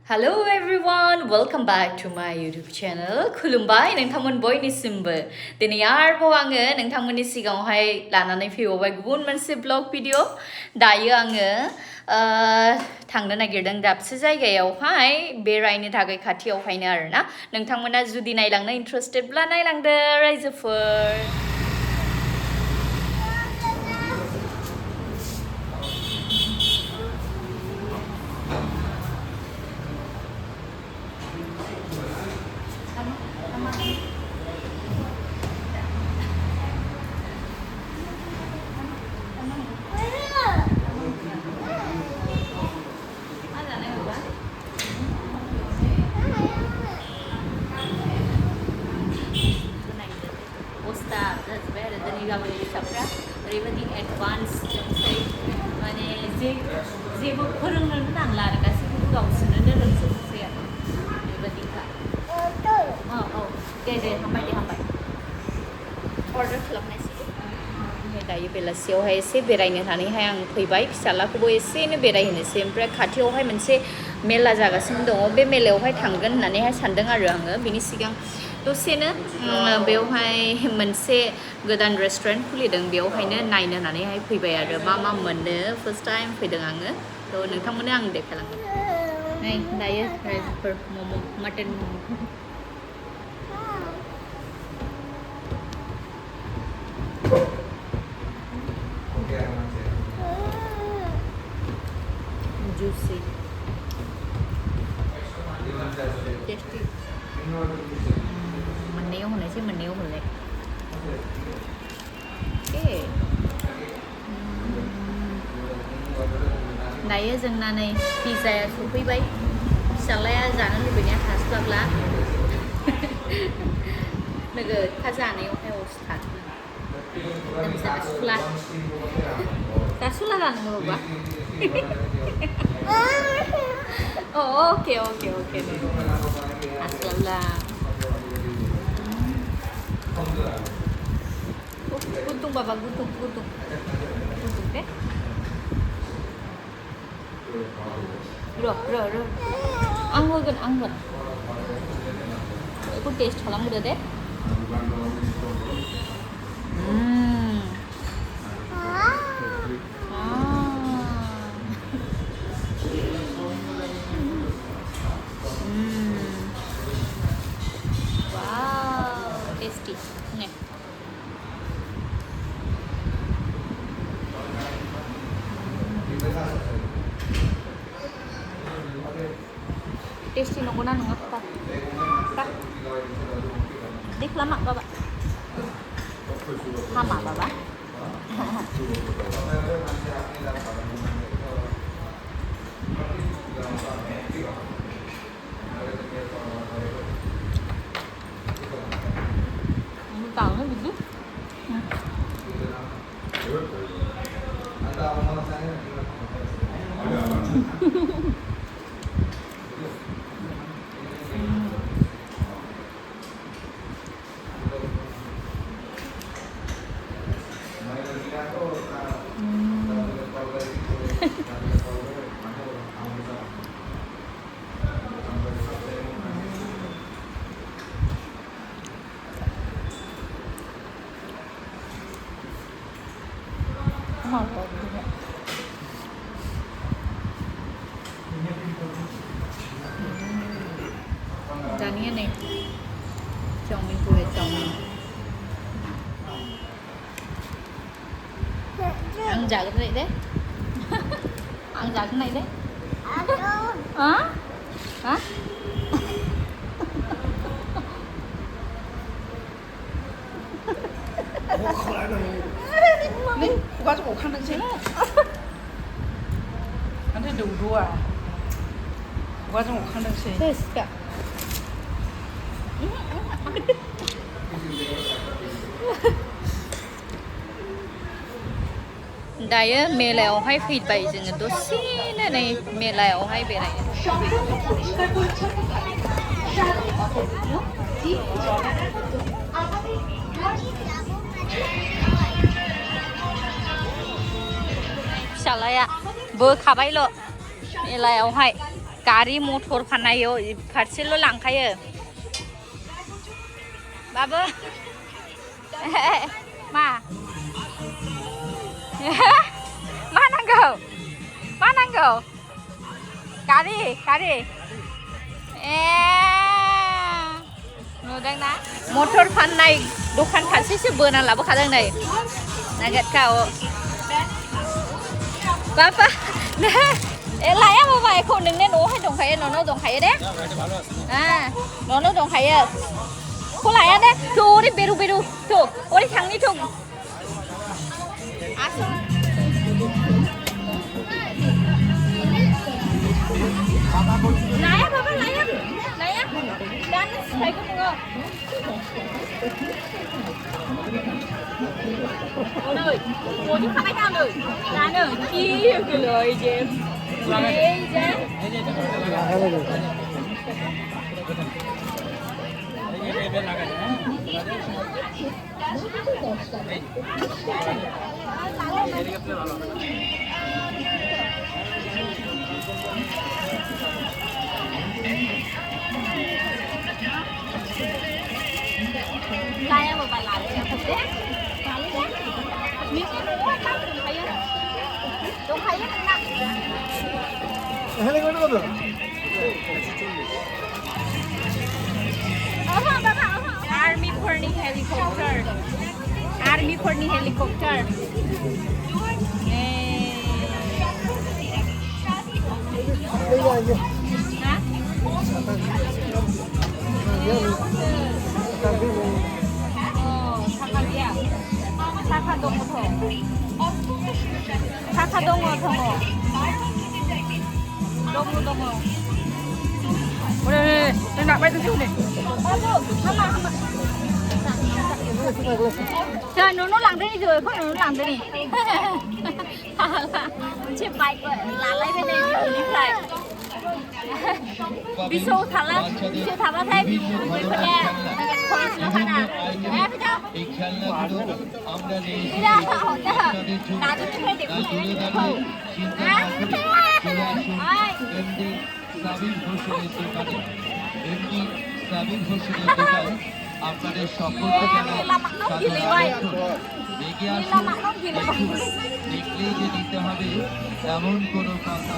Hello everyone, welcome back to my YouTube channel. खुलुमबाय नोंथांमोन बयनिसिमबो दिनै आरोबाव आङो नोंथांमोननि सिगाङावहाय लानानै फैबावबाय गुबुन मोनसे ब्लग भिडिअ दायो आङो थांनो नागिरदों दाबसे जायगायावहाय बेरायनो थाखाय खाथियावहायनो आरोना नोंथांमोना जुदि नायलांनो इन्ट्रेस्टेडब्ला नायलांदो रायजोफोर गावनि फिसाफ्रा ओरैबायदि एडभान्स जोंसै माने जेबो फोरोंनोनो नांला आरो गासैखौबो गावसोरनो रोंजोबसै आरो बेबायदिखा औ दे हामबाय अर्डार खालामनायसै ओमफ्राय दायो बेलासियावहाय एसे बेरायनो होननानैहाय आं फैबाय फिसालाखौबो एसेनो बेरायहोनोसै ओमफ्राय खाथियावहाय मोनसे मेला जागासिनो दङ बे मेलायावहाय थांगोन होननानैहाय सानदों आरो आङो बिनि सिगां दसेनो बेवहाय मोनसे गोदान रेस्टुरेन्ट खुलिदों बेवहायनो नायनो होननानैहाय फैबाय आरो मा मोनो फार्स्ट टाइम फैदों आङो थ' नोंथांमोननो आं देखायलांगोन नै दायो राइजोफोर मम' मटन मम' juicy tasty मोननैयाव होनोसै मोननैयाव होनलाय दायो जोंना नै पिज्जाया सफैबाय फिसालाया जानो लुबैनाया हास्लाबला नोगोदखा जानायावहाय अवस्था जासुला जानांगौ बाबा ओके हास्लाबला गुदुं बाबा गुदुं दे र' आं होगोन बेखौ टेस्ट खालामग्रो दे टेस्टी ने टेस्टी नंगौना नङा पापा देख lama बाबा हामा बाबा tahu gitu Dania này chồng mình vừa chồng mình ăn giả cái này đấy ăn giả cái này đấy hả hả 누가 좀 옥하는지? 안돼 누구야? 누가 좀 옥하는지? 됐어. दायो मेलायावहाय फैबाय जोङो दसेनो नै मेलायावहाय बेरायनो फिसालाया बोखाबायल' मेलायावहाय गारि मथर फाननाय फारसेल' लांखायो बाबु मा मा नांगौ मा नांगौ गारि गारि ए नुदोंना मथर फाननाय दखान फारसेसो बोना लाबोखादों नै नागिरखा बाबा लाया बाबा एखौ नोंने न'आवहाय दंखायो न'नाव दंखायो दे न'नाव दंखायो खौ लाया दे थु ओरै बेरु बेरु थु ओरै थांनि थु लाया बाबा लाया लाया दानो सिखायगोन नोङो नै गजों थाबाय था नै दानो खि गोलै जे लाया बाबा लाया दे नोंनि न'आव मा दंखायो दंखायो नोंना हेलिकप्टार कत आर्मीफोरनि helicopter आर्मीफोरनि helicopter 사카 동어터 사카 동어 동어 동어 동어 Ôi, đây nặng bay từ chỗ này. Trời nó làm thế này rồi, không nó làm thế này. Chép bài là lấy bên này đi lại. Bisu thằng thêm người con nhà, con nó thằng nào, em biết không? Đi ra họ ra, ta tôi phải để cái này đi thôi. Sabir হোসেনের দোকানে এমনি সাবির হোসেনের দোকানে আপনাদের সকলকে জানাই এগিয়ে আসুন দেখলেই যে নিতে হবে এমন কোনো কথা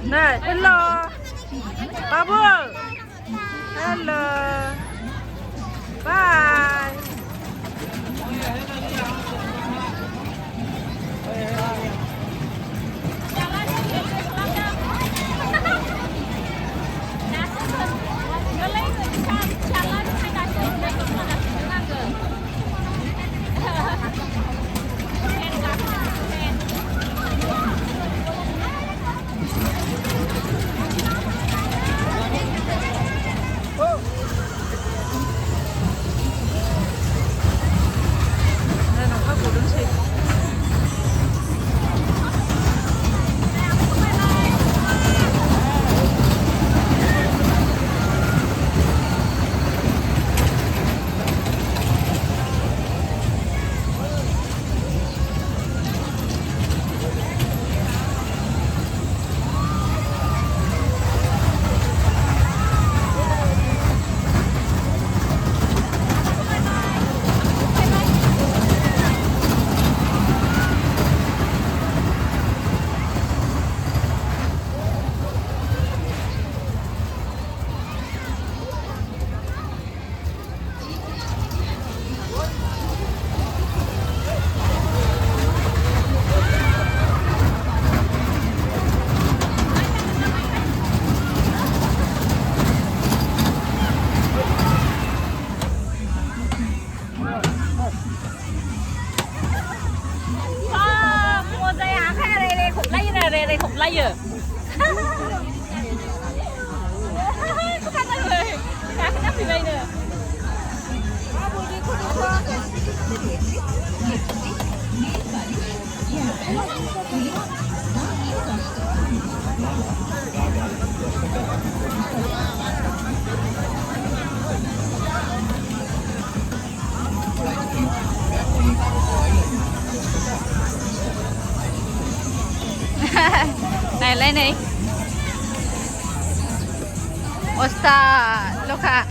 Này, hello. Babu. Hello. Bye. layo. Bukan layo. Tak kenapa layo. Này lên đi. Osta, loka.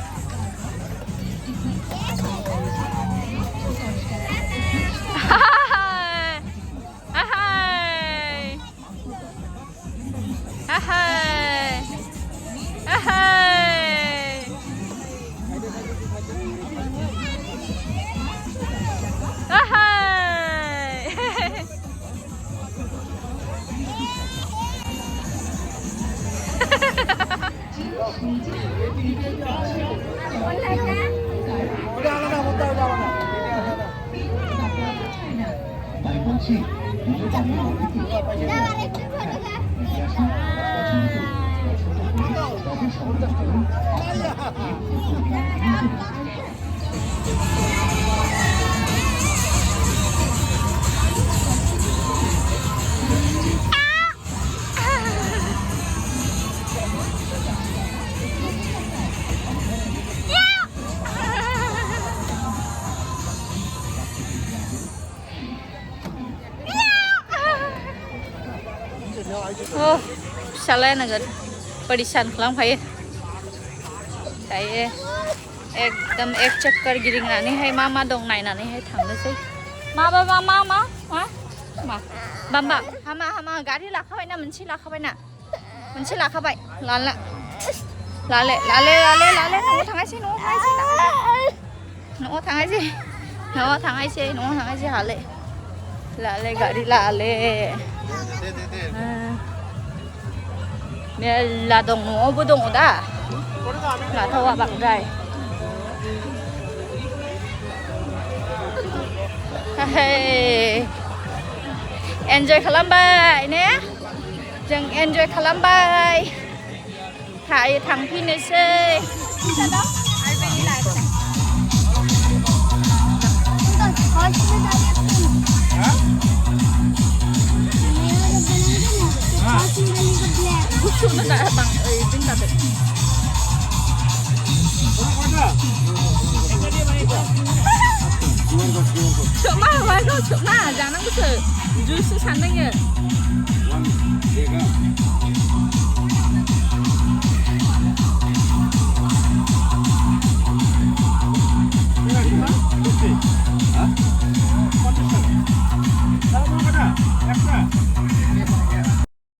Oh, salah nagar, pedisan kelang payah. Saya एकदम एक चक्कर गिरिंगनानै हाय मा दं नायनानै हाय थांनोसै मा बाम्बा हामा गारि लाखाबायना मोनसे लाखाबाय लाले न'आव थांनायसै लाले गारि लाले मेरला दं न'आवबो दङ दा लाथावा बांद्राय enjoy खालामबाय ने जों enjoy खालामबाय थांफिनोसै Cuma jangan bisa justru sananya Kalau mau mana? Extra.